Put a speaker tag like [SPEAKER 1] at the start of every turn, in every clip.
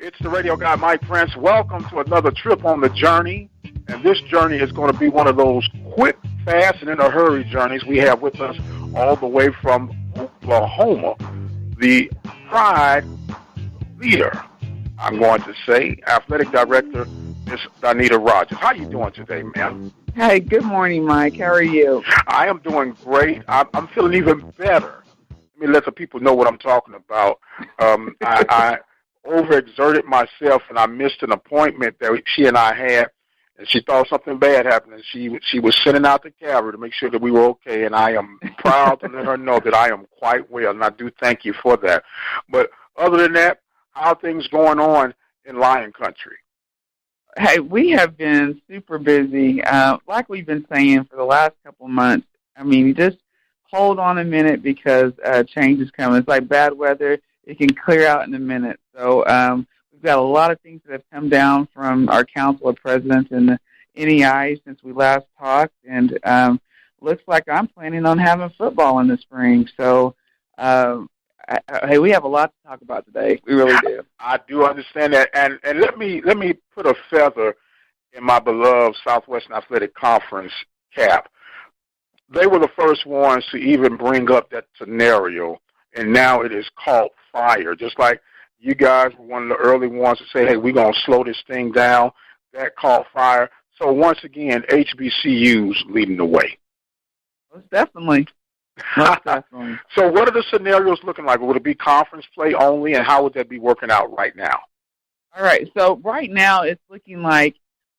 [SPEAKER 1] It's the radio guy, Mike Prince. Welcome to another trip on the journey. And this journey is going to be one of those quick, fast, and in a hurry journeys. We have with us all the way from Oklahoma, the Pride leader, I'm going to say, athletic director, Miss Donita Rogers. How you doing today, ma'am?
[SPEAKER 2] Hey, good morning, Mike. How are you?
[SPEAKER 1] I am doing great. I'm feeling even better. Let me let the people know what I'm talking about. I overexerted myself, and I missed an appointment that she and I had, and she thought something bad happened, and she was sending out the carer to make sure that we were okay, and I am proud to let her know that I am quite well, and I do thank you for that. But other than that, how are things going on in Lion Country?
[SPEAKER 2] Hey, we have been super busy. Like we've been saying for the last couple of months, I mean, just hold on a minute because change is coming. It's like bad weather. It can clear out in a minute. So we've got a lot of things that have come down from our Council of Presidents and the NEI since we last talked. And looks like I'm planning on having football in the spring. So, hey, we have a lot to talk about today. We really do.
[SPEAKER 1] I do understand that. And let me put a feather in my beloved Southwestern Athletic Conference cap. They were the first ones to even bring up that scenario, and now it is called fire. Just like you guys were one of the early ones to say, hey, we're going to slow this thing down. That caught fire. So once again, HBCU's leading the way.
[SPEAKER 2] Most definitely. Most definitely.
[SPEAKER 1] So what are the scenarios looking like? Would it be conference play only, and how would that be working out right now?
[SPEAKER 2] All right. So right now it's looking like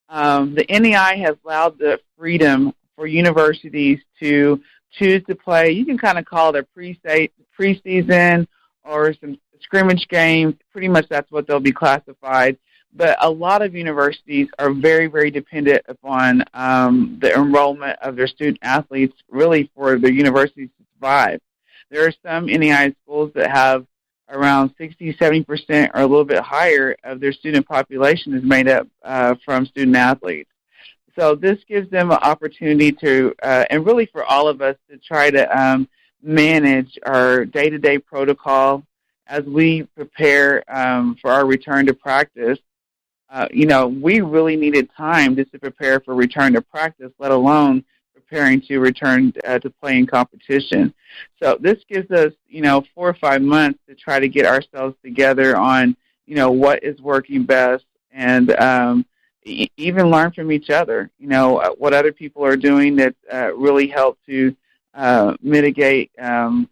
[SPEAKER 2] the NEI has allowed the freedom for universities to choose to play. You can kind of call it a preseason or some scrimmage games. Pretty much that's what they'll be classified. But a lot of universities are very, very dependent upon the enrollment of their student athletes really for their universities to survive. There are some NEI schools that have around 60, 70% or a little bit higher of their student population is made up from student athletes. So this gives them an opportunity to, and really for all of us, to try to manage our day-to-day protocol as we prepare for our return to practice. We really needed time just to prepare for return to practice, let alone preparing to return to play in competition. So this gives us, 4 or 5 months to try to get ourselves together on, what is working best and even learn from each other, what other people are doing that really help to mitigate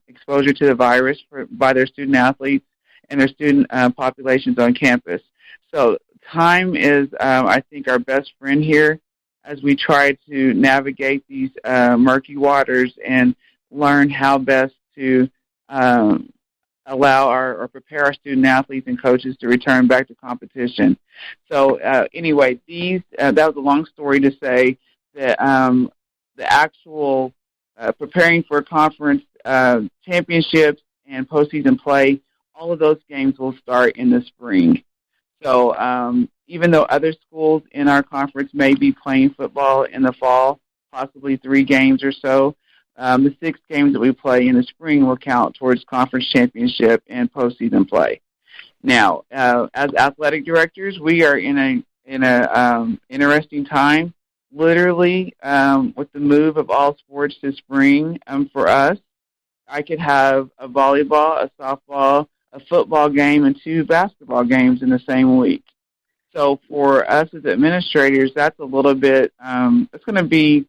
[SPEAKER 2] exposure to the virus by their student athletes and their student populations on campus. So time is, I think, our best friend here as we try to navigate these murky waters and learn how best to allow or prepare our student athletes and coaches to return back to competition. So anyway, that was a long story to say that the actual preparing for conference championships and postseason play, all of those games will start in the spring. So even though other schools in our conference may be playing football in the fall, possibly 3 games or so, the 6 games that we play in the spring will count towards conference championship and postseason play. Now, as athletic directors, we are in a interesting time. Literally, with the move of all sports to spring, for us, I could have a volleyball, a softball, a football game, and 2 basketball games in the same week. So for us as administrators, that's a little bit, it's going to be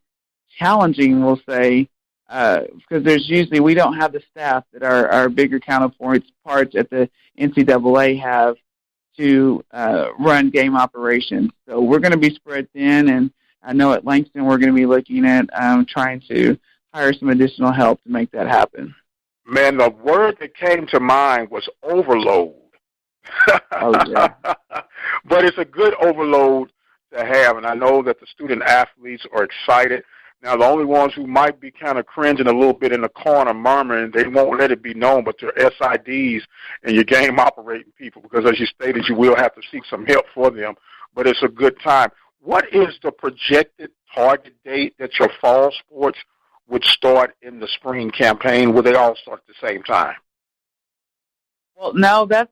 [SPEAKER 2] challenging, we'll say, because we don't have the staff that our bigger counterparts at the NCAA have to run game operations. So we're going to be spread thin, and I know at Langston we're going to be looking at trying to hire some additional help to make that happen.
[SPEAKER 1] Man, the word that came to mind was overload.
[SPEAKER 2] Oh, yeah.
[SPEAKER 1] But it's a good overload to have, and I know that the student athletes are excited. Now, the only ones who might be kind of cringing a little bit in the corner, murmuring, they won't let it be known, but they're SIDs and your game operating people, because as you stated, you will have to seek some help for them, but it's a good time. What is the projected target date that your fall sports would start in the spring campaign? Will they all start at the same time?
[SPEAKER 2] Well, no, that's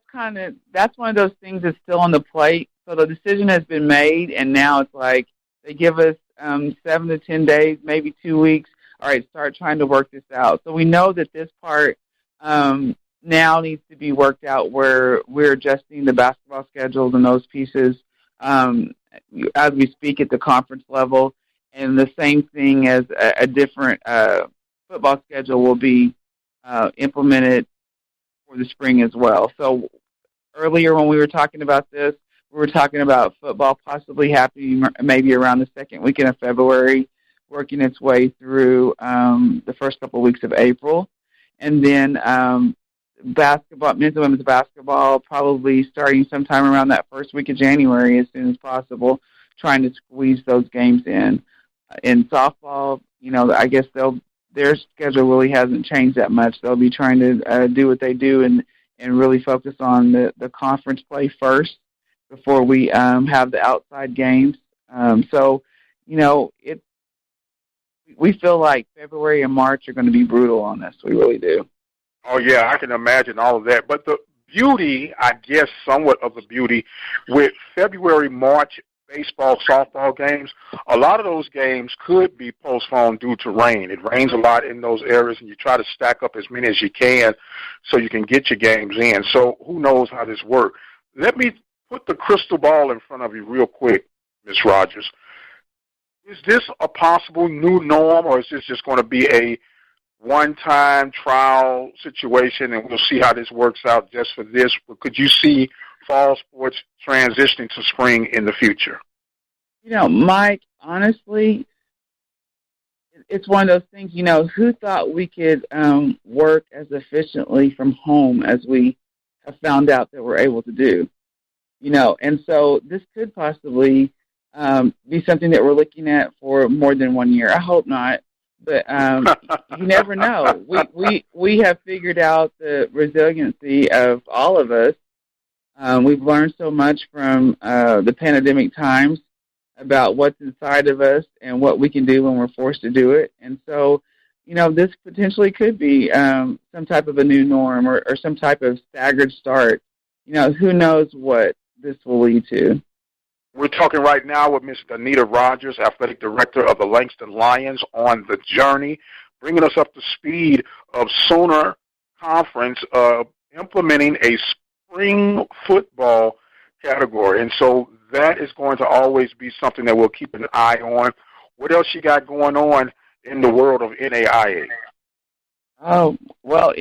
[SPEAKER 2] one of those things that's still on the plate. So the decision has been made, and now it's like they give us 7 to 10 days, maybe 2 weeks. All right, start trying to work this out. So we know that this part now needs to be worked out, where we're adjusting the basketball schedules and those pieces um, as we speak at the conference level, and the same thing as a different football schedule will be implemented for the spring as well. So earlier when we were talking about this, we were talking about football possibly happening maybe around the second weekend of February, working its way through the first couple of weeks of April. And then basketball, men's and women's basketball, probably starting sometime around that first week of January as soon as possible, trying to squeeze those games in. In softball, I guess their schedule really hasn't changed that much. They'll be trying to do what they do and really focus on the conference play first before we have the outside games. So, we feel like February and March are going to be brutal on this. We really do.
[SPEAKER 1] Oh, yeah, I can imagine all of that. But the beauty, I guess somewhat of the beauty, with February, March baseball, softball games, a lot of those games could be postponed due to rain. It rains a lot in those areas, and you try to stack up as many as you can so you can get your games in. So who knows how this works. Let me put the crystal ball in front of you real quick, Ms. Rogers. Is this a possible new norm, or is this just going to be a one-time trial situation, and we'll see how this works out just for this? Or could you see fall sports transitioning to spring in the future?
[SPEAKER 2] Mike, honestly, it's one of those things, who thought we could work as efficiently from home as we have found out that we're able to do? And so this could possibly be something that we're looking at for more than 1 year. I hope not, but you never know. We have figured out the resiliency of all of us. We've learned so much from the pandemic times about what's inside of us and what we can do when we're forced to do it. And so, this potentially could be some type of a new norm or some type of staggered start. Who knows what this will lead to.
[SPEAKER 1] We're talking right now with Ms. Anita Rogers, Athletic Director of the Langston Lions, on the journey, bringing us up to speed of Sooner Conference implementing a spring football category. And so that is going to always be something that we'll keep an eye on. What else you got going on in the world of NAIA?
[SPEAKER 2] Oh, well,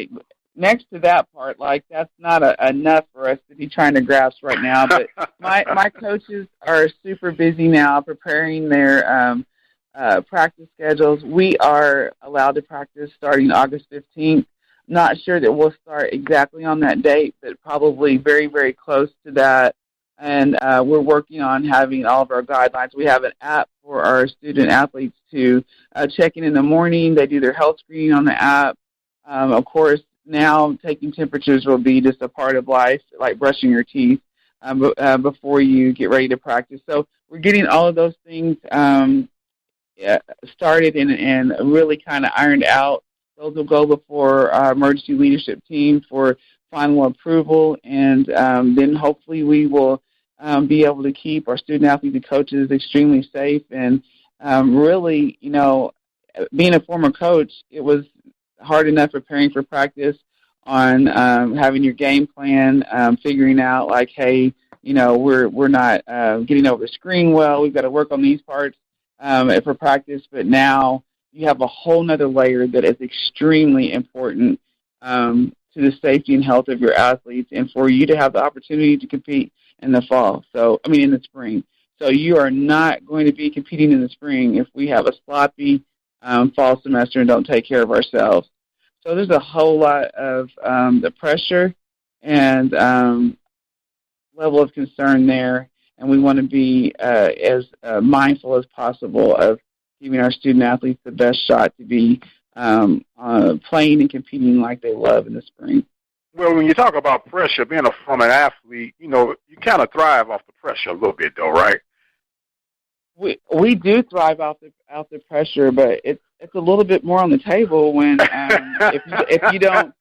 [SPEAKER 2] next to that part, that's not enough for us to be trying to grasp right now. But my coaches are super busy now preparing their practice schedules. We are allowed to practice starting August 15th. Not sure that we'll start exactly on that date, but probably very, very close to that. And we're working on having all of our guidelines. We have an app for our student athletes to check in the morning. They do their health screening on the app. Of course, now taking temperatures will be just a part of life, like brushing your teeth before you get ready to practice. So we're getting all of those things started and really kind of ironed out. Those will go before our emergency leadership team for final approval, and then hopefully we will be able to keep our student athletes and coaches extremely safe. And really, being a former coach, it was hard enough preparing for practice on having your game plan, figuring out hey, we're not getting over the screen well. We've got to work on these parts for practice. But now you have a whole nother layer that is extremely important to the safety and health of your athletes and for you to have the opportunity to compete in the fall. In the spring. So you are not going to be competing in the spring if we have a sloppy fall semester and don't take care of ourselves. So there's a whole lot of the pressure and level of concern there, and we want to be as mindful as possible of giving our student athletes the best shot to be playing and competing like they love in the spring.
[SPEAKER 1] Well, when you talk about pressure, being a former athlete, you kind of thrive off the pressure a little bit, though, right?
[SPEAKER 2] We do thrive off the pressure, but it's a little bit more on the table when if you don't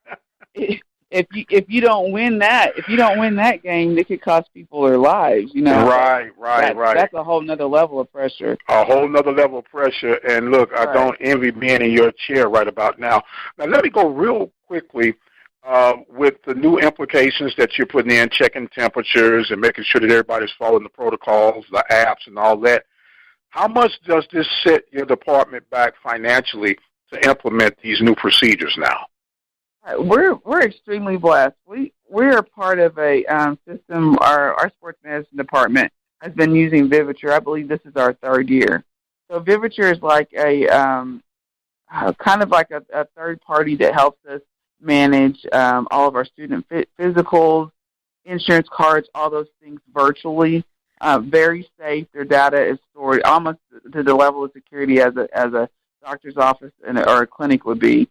[SPEAKER 2] if you don't win that game, it could cost people their lives.
[SPEAKER 1] Right.
[SPEAKER 2] That's a whole nother level of pressure.
[SPEAKER 1] A whole nother level of pressure. And look, I don't envy being in your chair right about now. Now, let me go real quickly with the new implications that you're putting in, checking temperatures and making sure that everybody's following the protocols, the apps, and all that. How much does this set your department back financially to implement these new procedures now?
[SPEAKER 2] We're extremely blessed. We're part of a system. Our sports medicine department has been using Viviture. I believe this is our third year. So Viviture is like a kind of like a third party that helps us manage all of our student physicals, insurance cards, all those things virtually. Very safe. Their data is stored almost to the level of security as a doctor's office or a clinic would be.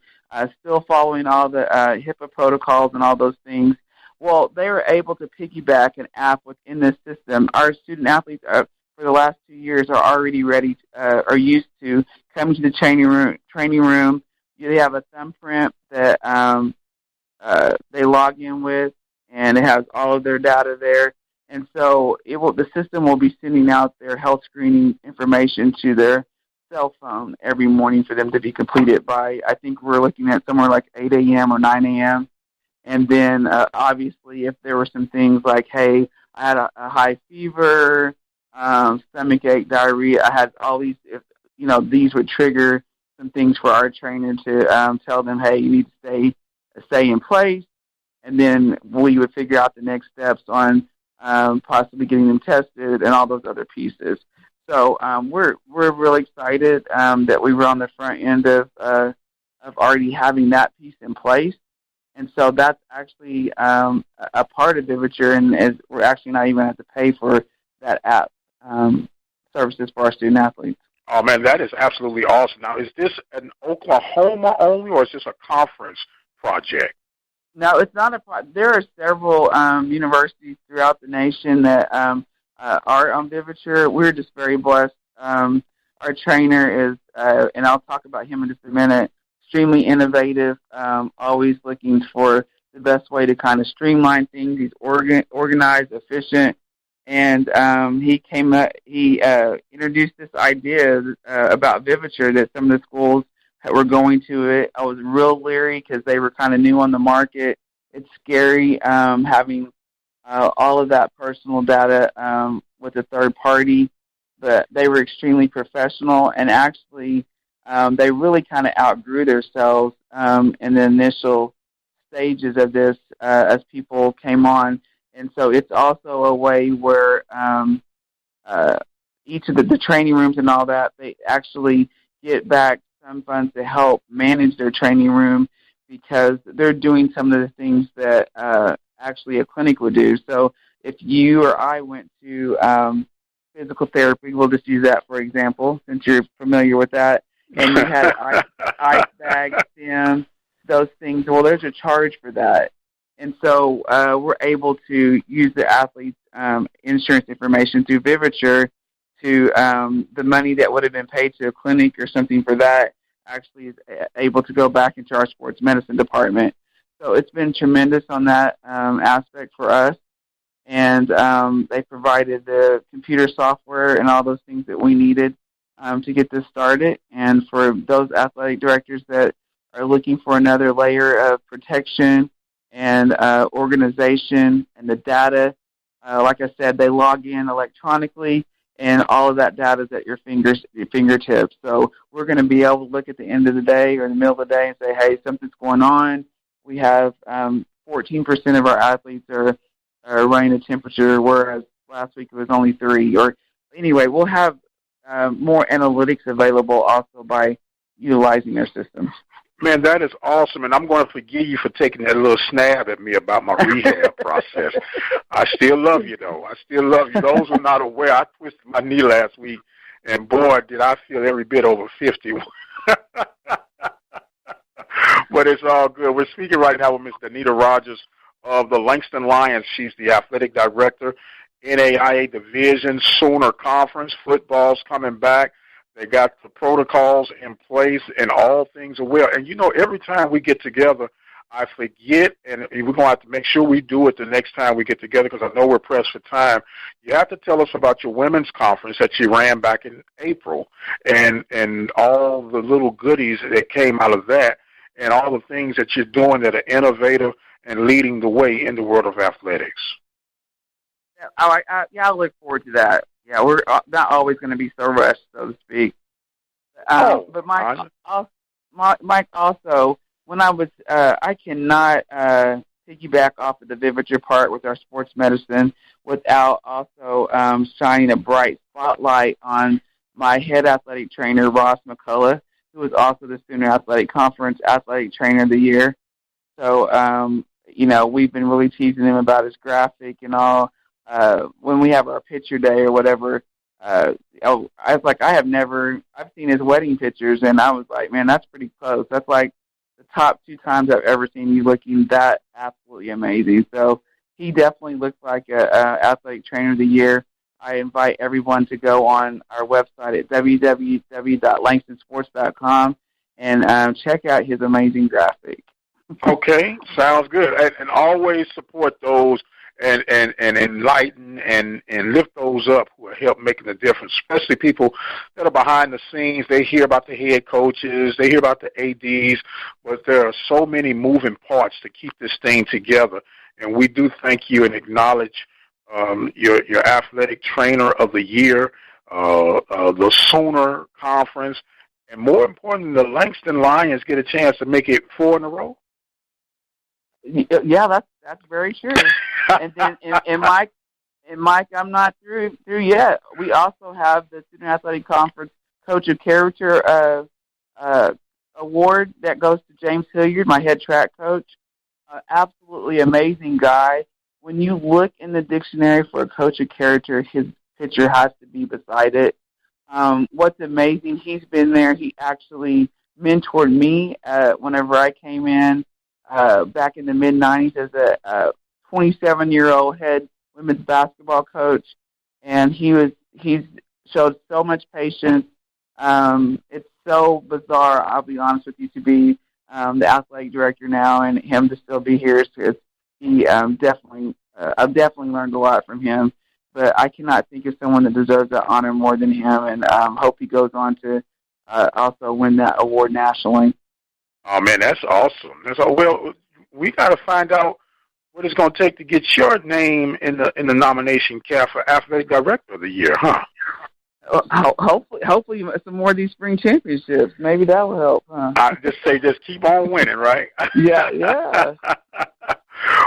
[SPEAKER 2] Still following all the HIPAA protocols and all those things. Well, they were able to piggyback an app within this system. Our student athletes for the last 2 years are already ready, are used to coming to the training room. They have a thumbprint that they log in with, and it has all of their data there. And so the system will be sending out their health screening information to their cell phone every morning for them to be completed by, I think we're looking at somewhere like 8 a.m. or 9 a.m. And then obviously if there were some things like, hey, I had a high fever, stomach ache, diarrhea, I had all these, these would trigger some things for our trainer to tell them, hey, you need to stay in place. And then we would figure out the next steps on possibly getting them tested and all those other pieces. So we're really excited that we were on the front end of already having that piece in place. And so that's actually a part of Viviture, and we're actually not even have to pay for that app services for our student athletes.
[SPEAKER 1] Oh, man, that is absolutely awesome. Now, is this an Oklahoma only, or is this a conference project?
[SPEAKER 2] No, it's not a project. There are several universities throughout the nation that are on Viviture. We're just very blessed. Our trainer is, and I'll talk about him in just a minute, extremely innovative, always looking for the best way to kind of streamline things. He's organized, efficient, and he introduced this idea about Viviture that some of the schools that were going to it. I was real leery because they were kind of new on the market. It's scary having all of that personal data with a third party, but they were extremely professional, and actually they really kind of outgrew themselves in the initial stages of this as people came on. And so it's also a way where each of the training rooms and all that, they actually get back some funds to help manage their training room because they're doing some of the things that actually a clinic would do. So if you or I went to physical therapy, we'll just use that for example, since you're familiar with that, and you had ice bags, stim, those things, well, there's a charge for that. And so we're able to use the athlete's insurance information through Viviture to the money that would have been paid to a clinic or something for that actually is able to go back into our sports medicine department. So it's been tremendous on that aspect for us. And they provided the computer software and all those things that we needed to get this started. And for those athletic directors that are looking for another layer of protection and organization and the data, like I said, they log in electronically, and all of that data is at your fingertips. So we're going to be able to look at the end of the day or in the middle of the day and say, hey, something's going on. We have 14% of our athletes are running a temperature, whereas last week it was only 3. Or anyway, we'll have more analytics available also by utilizing their system.
[SPEAKER 1] Man, that is awesome, and I'm going to forgive you for taking that little snab at me about my rehab process. I still love you, though. I still love you. Those who are not aware, I twisted my knee last week, and boy, did I feel every bit over 50. But it's all good. We're speaking right now with Ms. Danita Rogers of the Langston Lions. She's the athletic director, NAIA Division Sooner Conference. Football's coming back. They got the protocols in place, and all things are well. And, every time we get together, I forget, and we're going to have to make sure we do it the next time we get together because I know we're pressed for time. You have to tell us about your women's conference that you ran back in April and all the little goodies that came out of that and all the things that you're doing that are innovative and leading the way in the world of athletics.
[SPEAKER 2] I look forward to that. Yeah, we're not always going to be so rushed, so to speak. But Mike, also, when I was, I cannot piggyback off of the Viviture part with our sports medicine without also shining a bright spotlight on my head athletic trainer, Ross McCullough, who was also the Student Athletic Conference Athletic Trainer of the Year. So, we've been really teasing him about his graphic and all. When we have our picture day or whatever, I was like, I've seen his wedding pictures, and I was like, man, that's pretty close. That's like the top 2 times I've ever seen you looking that absolutely amazing. So he definitely looks like a athletic trainer of the year. I invite everyone to go on our website at www.langstonsports.com and check out his amazing graphic.
[SPEAKER 1] Okay, sounds good. And always support those and enlighten and lift those up who are help making a difference, especially people that are behind the scenes. They hear about the head coaches, they hear about the ADs, but there are so many moving parts to keep this thing together. And we do thank you and acknowledge your athletic trainer of the year, the Sooner Conference, and more importantly, the Langston Lions get a chance to make it 4 in a row.
[SPEAKER 2] Yeah, that's very true. And then, and Mike, I'm not through yet. We also have the Student Athletic Conference Coach of Character award that goes to James Hilliard, my head track coach. Absolutely amazing guy. When you look in the dictionary for a coach of character, his picture has to be beside it. What's amazing, he's been there. He actually mentored me whenever I came in back in the mid-'90s as a 27-year-old head women's basketball coach, and he's showed so much patience. It's so bizarre, I'll be honest with you, to be the athletic director now and him to still be here. Because he I've definitely learned a lot from him. But I cannot think of someone that deserves that honor more than him, and hope he goes on to also win that award nationally.
[SPEAKER 1] Oh man, that's awesome. Well, we got to find out what it's going to take to get your name in the nomination cap for Athletic Director of the Year, huh?
[SPEAKER 2] Hopefully, some more of these spring championships. Maybe that will help. Huh?
[SPEAKER 1] I just keep on winning, right?
[SPEAKER 2] Yeah.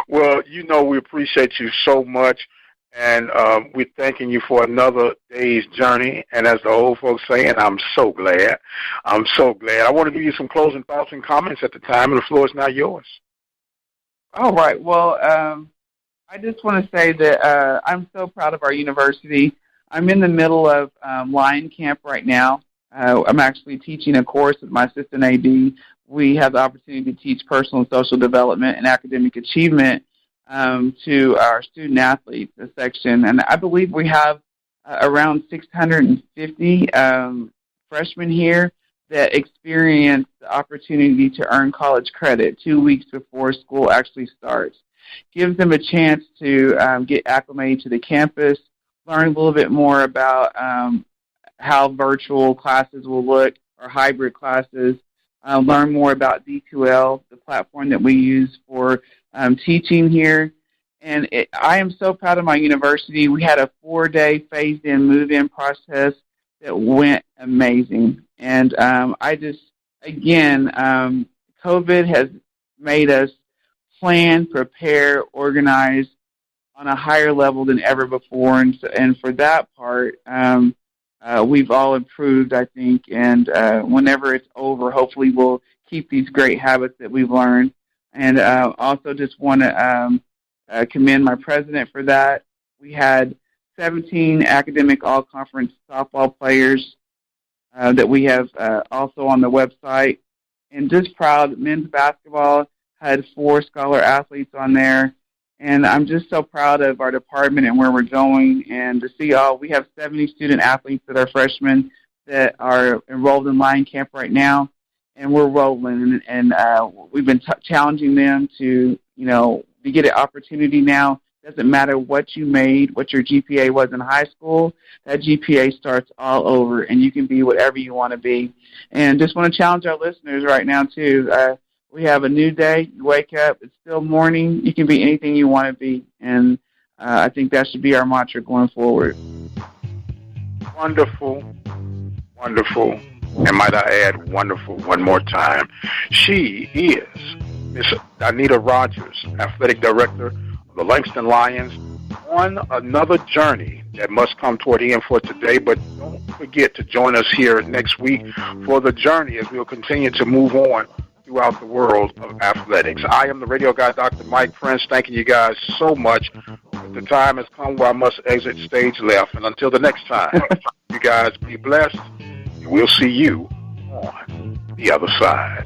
[SPEAKER 1] Well, we appreciate you so much, and we're thanking you for another day's journey. And as the old folks say, and I'm so glad. I want to give you some closing thoughts and comments at the time, and the floor is now yours.
[SPEAKER 2] All right. Well, I just want to say that I'm so proud of our university. I'm in the middle of Lion Camp right now. I'm actually teaching a course with my assistant AD. We have the opportunity to teach personal and social development and academic achievement to our student athletes, a section. And I believe we have around 650 freshmen here that experience the opportunity to earn college credit 2 weeks before school actually starts. Gives them a chance to get acclimated to the campus, learn a little bit more about how virtual classes will look or hybrid classes, learn more about D2L, the platform that we use for teaching here. And I am so proud of my university. We had a 4-day phased-in, move-in process that went amazing. And COVID has made us plan, prepare, organize on a higher level than ever before. And for that part, we've all improved, I think. And whenever it's over, hopefully we'll keep these great habits that we've learned. And also just want to commend my president for that. We had 17 academic all-conference softball players that we have also on the website. And just proud, men's basketball had 4 scholar athletes on there. And I'm just so proud of our department and where we're going. And to see we have 70 student athletes that are freshmen that are enrolled in Lion Camp right now. and we're rolling. And we've been challenging them to, to get an opportunity now. Doesn't matter what you made, what your GPA was in high school, that GPA starts all over, and you can be whatever you want to be. And just want to challenge our listeners right now, too. We have a new day. You wake up. It's still morning. You can be anything you want to be. And I think that should be our mantra going forward.
[SPEAKER 1] Wonderful, wonderful, and might I add, wonderful one more time. She is Miss Anita Rogers, Athletic Director of the Langston Lions, on another journey that must come toward the end for today. But don't forget to join us here next week for the journey as we'll continue to move on throughout the world of athletics. I am the radio guy, Dr. Mike Prince, thanking you guys so much. But the time has come where I must exit stage left. And until the next time, you guys be blessed, and we'll see you on the other side.